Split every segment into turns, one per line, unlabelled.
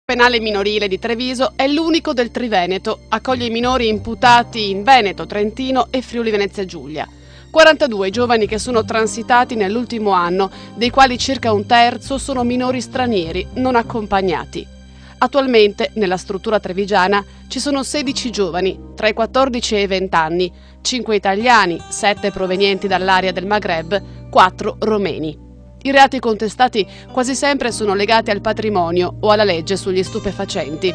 Penale minorile di Treviso è l'unico del Triveneto, accoglie i minori imputati in Veneto, Trentino e Friuli Venezia Giulia. 42 i giovani che sono transitati nell'ultimo anno, dei quali circa un terzo sono minori stranieri non accompagnati. Attualmente nella struttura trevigiana ci sono 16 giovani, tra i 14 e i 20 anni, 5 italiani, 7 provenienti dall'area del Maghreb, 4 romeni. I reati contestati quasi sempre sono legati al patrimonio o alla legge sugli stupefacenti.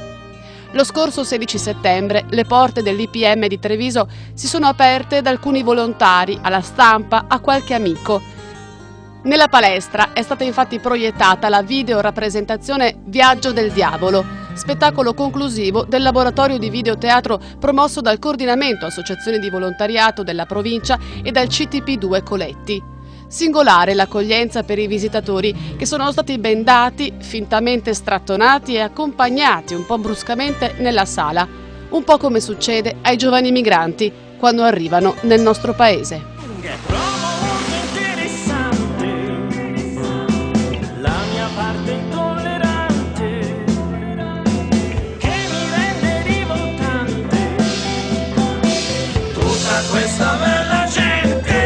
Lo scorso 16 settembre le porte dell'IPM di Treviso si sono aperte ad alcuni volontari, alla stampa, a qualche amico. Nella palestra è stata infatti proiettata la videorappresentazione Viaggio del Diavolo, spettacolo conclusivo del laboratorio di videoteatro promosso dal Coordinamento Associazioni di Volontariato della provincia e dal CTP2 Coletti. Singolare l'accoglienza per i visitatori che sono stati bendati, fintamente strattonati e accompagnati un po' bruscamente nella sala, un po' come succede ai giovani migranti quando arrivano nel nostro paese.
Questa bella gente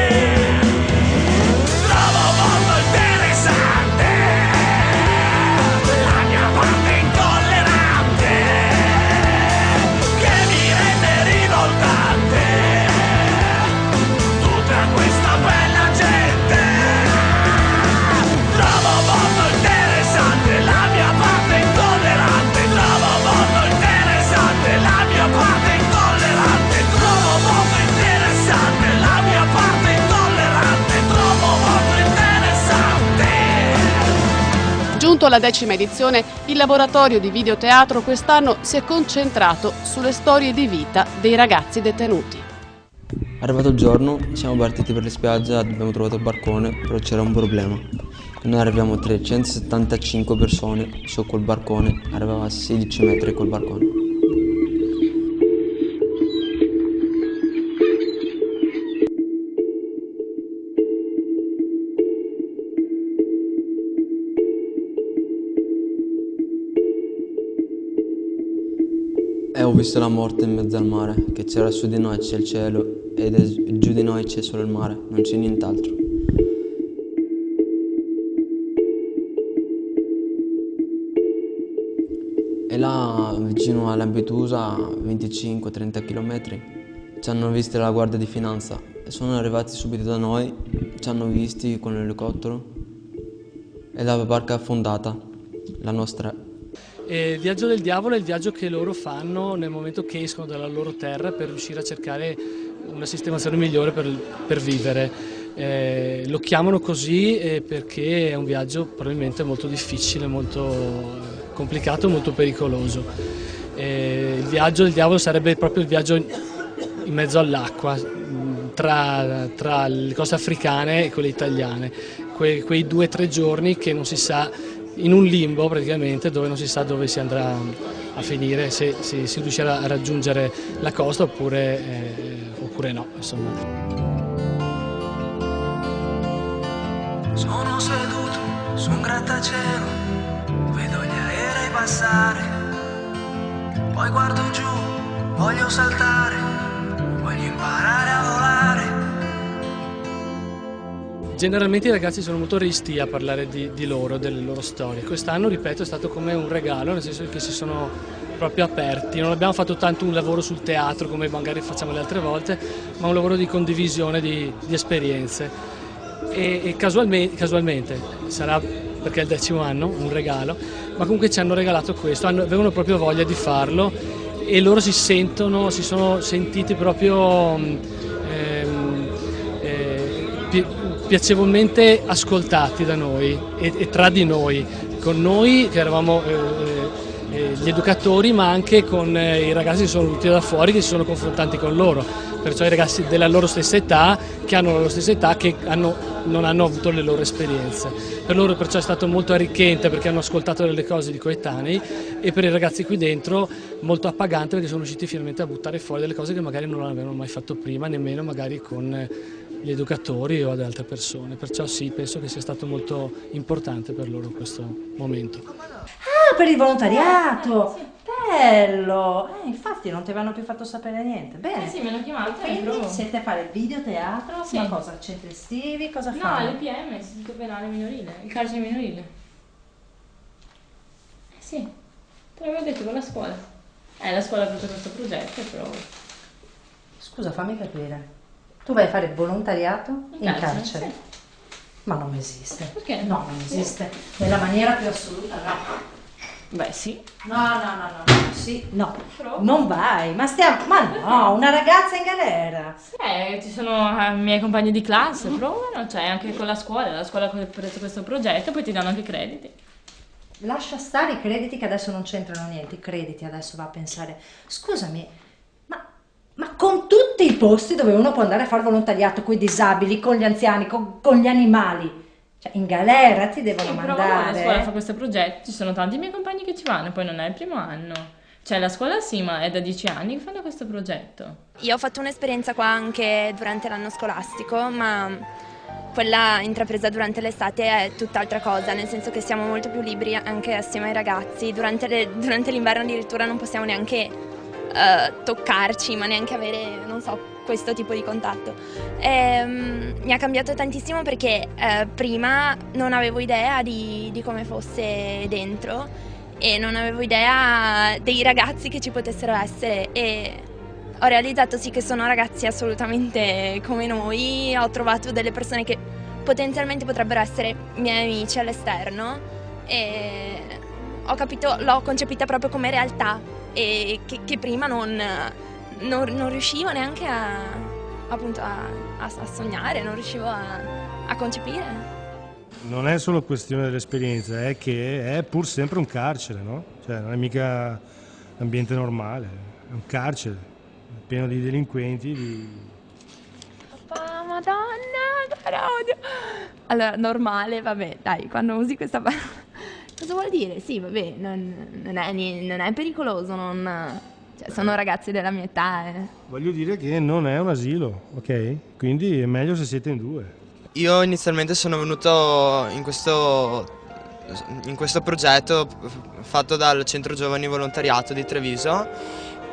trovo molto interessante la mia parte intollerante che mi rende rivoltante. Tutta questa bella gente trovo molto interessante la mia parte intollerante. Trovo molto interessante la mia parte intollerante. Trovo molto la mia parte intollerante, trovo molto interessante.
Giunto alla 10ª edizione, il laboratorio di videoteatro quest'anno si è concentrato sulle storie di vita dei ragazzi detenuti.
Arrivato il giorno, siamo partiti per le spiagge, abbiamo trovato il barcone, però c'era un problema. Noi arriviamo 375 persone su quel barcone, arrivava a 16 metri col barcone. E ho visto la morte in mezzo al mare, che c'era su di noi c'è il cielo e giù di noi c'è solo il mare, non c'è nient'altro. E là vicino a Lampedusa, 25-30 km, ci hanno visti la Guardia di Finanza e sono arrivati subito da noi, ci hanno visti con l'elicottero e la barca è affondata, la nostra.
Il viaggio del diavolo è il viaggio che loro fanno nel momento che escono dalla loro terra per riuscire a cercare una sistemazione migliore per vivere. Lo chiamano così perché è un viaggio probabilmente molto difficile, molto complicato, molto pericoloso. Il viaggio del diavolo sarebbe proprio il viaggio in mezzo all'acqua, tra le coste africane e quelle italiane, quei 2 o 3 giorni che non si sa, in un limbo praticamente, dove non si sa dove si andrà a finire, se si riuscirà a raggiungere la costa oppure no, insomma.
Sono seduto su un grattacielo, vedo gli aerei passare, poi guardo giù, voglio saltare, voglio imparare a volare.
Generalmente i ragazzi sono molto restii a parlare di loro, delle loro storie. Quest'anno, ripeto, è stato come un regalo, nel senso che si sono proprio aperti. Non abbiamo fatto tanto un lavoro sul teatro come magari facciamo le altre volte, ma un lavoro di condivisione di esperienze. E casualmente, sarà perché è il 10° anno, un regalo, ma comunque ci hanno regalato questo, avevano proprio voglia di farlo e loro si sono sentiti proprio piacevolmente ascoltati da noi e tra di noi, con noi che eravamo gli educatori, ma anche con i ragazzi che sono venuti da fuori, che si sono confrontati con loro, perciò i ragazzi della loro stessa età, che hanno la loro stessa età, che non hanno avuto le loro esperienze. Per loro perciò è stato molto arricchente perché hanno ascoltato delle cose di coetanei, e per i ragazzi qui dentro molto appagante perché sono riusciti finalmente a buttare fuori delle cose che magari non avevano mai fatto prima, nemmeno magari con gli educatori o ad altre persone. Perciò sì, penso che sia stato molto importante per loro questo momento.
Ah, per il volontariato!
Sì.
Bello! Infatti non ti avevano più fatto sapere niente. Bene.
Sì, mi hanno chiamato.
Quindi siete a fare il videoteatro?
Sì.
Ma cosa? Centri estivi? Cosa
No,
fanno?
l'IPM, l'Istituto Penale Minorile, il carcere minorile. Sì, te l'avevo detto con la scuola. La scuola ha avuto questo progetto, però...
Scusa, fammi capire. Tu vai a fare volontariato in carcere?
Sì.
Ma non esiste.
Perché?
No, non esiste. Nella maniera più assoluta, no.
Beh, sì.
No, sì, no.
Però?
Non vai, ma no, una ragazza in galera.
Ci sono i miei compagni di classe, provano, cioè anche con la scuola che ha preso questo progetto, poi ti danno anche crediti.
Lascia stare i crediti che adesso non c'entrano niente, i crediti adesso va a pensare, scusami, ma con tutti i posti dove uno può andare a fare volontariato, con i disabili, con gli anziani, con gli animali, cioè in galera ti devono
Però
mandare.
la scuola fa questo progetto, ci sono tanti miei compagni che ci vanno, poi non è il primo anno. Cioè la scuola sì, ma è da 10 anni che fanno questo progetto.
Io ho fatto un'esperienza qua anche durante l'anno scolastico, ma quella intrapresa durante l'estate è tutt'altra cosa, nel senso che siamo molto più liberi anche assieme ai ragazzi. Durante l'inverno addirittura non possiamo neanche toccarci, ma neanche avere, non so, questo tipo di contatto. Mi ha cambiato tantissimo perché prima non avevo idea di come fosse dentro e non avevo idea dei ragazzi che ci potessero essere e ho realizzato sì che sono ragazzi assolutamente come noi, ho trovato delle persone che potenzialmente potrebbero essere miei amici all'esterno e ho capito, l'ho concepita proprio come realtà e che prima non riuscivo neanche a sognare, non riuscivo a concepire.
Non è solo questione dell'esperienza, è che è pur sempre un carcere, no? Cioè non è mica un ambiente normale, è un carcere pieno di delinquenti.
Papà, madonna, parodia. Allora, normale, vabbè, dai, quando usi questa parola. Cosa vuol dire? Sì, vabbè, non è pericoloso, cioè, sono ragazzi della mia età.
Voglio dire che non è un asilo, ok? Quindi è meglio se siete in due.
Io inizialmente sono venuto in questo progetto fatto dal Centro Giovani Volontariato di Treviso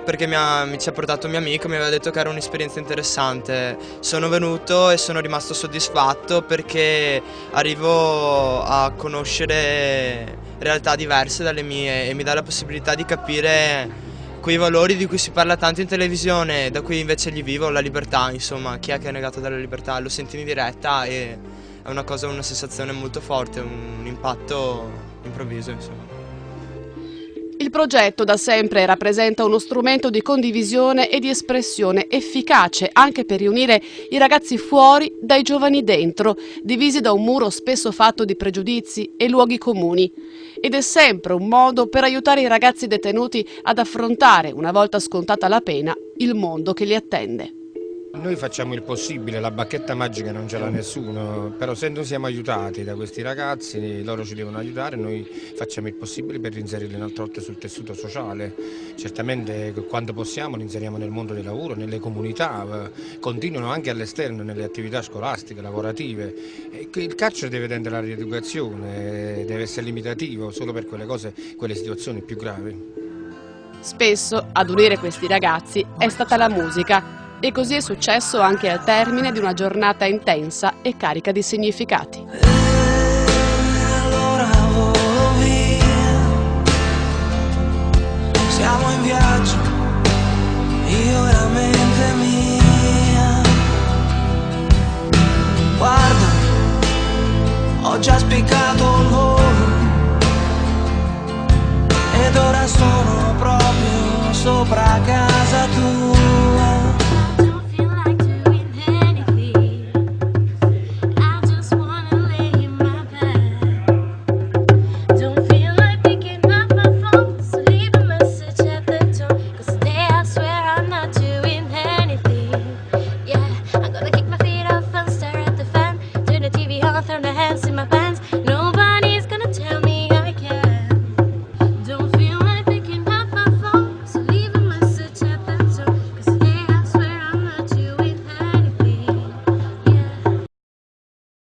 perché mi ci ha portato un mio amico, mi aveva detto che era un'esperienza interessante. Sono venuto e sono rimasto soddisfatto perché arrivo a conoscere realtà diverse dalle mie e mi dà la possibilità di capire quei valori di cui si parla tanto in televisione, da cui invece li vivo, la libertà, insomma, chi è che è negato dalla libertà? Lo senti in diretta e è una sensazione molto forte, un impatto improvviso, insomma.
Il progetto da sempre rappresenta uno strumento di condivisione e di espressione efficace anche per riunire i ragazzi fuori dai giovani dentro, divisi da un muro spesso fatto di pregiudizi e luoghi comuni. Ed è sempre un modo per aiutare i ragazzi detenuti ad affrontare, una volta scontata la pena, il mondo che li attende.
Noi facciamo il possibile, la bacchetta magica non ce l'ha nessuno, però se noi siamo aiutati da questi ragazzi, loro ci devono aiutare, noi facciamo il possibile per inserirli un'altra volta sul tessuto sociale. Certamente quando possiamo li inseriamo nel mondo del lavoro, nelle comunità, continuano anche all'esterno, nelle attività scolastiche, lavorative. Il carcere deve tendere alla rieducazione, deve essere limitativo solo per quelle situazioni più gravi.
Spesso ad unire questi ragazzi è stata la musica. E così è successo anche al termine di una giornata intensa e carica di significati.
Allora volo via, siamo in viaggio, io e la mente mia. Guarda, ho già spiccato il volo ed ora sono proprio sopra casa tua.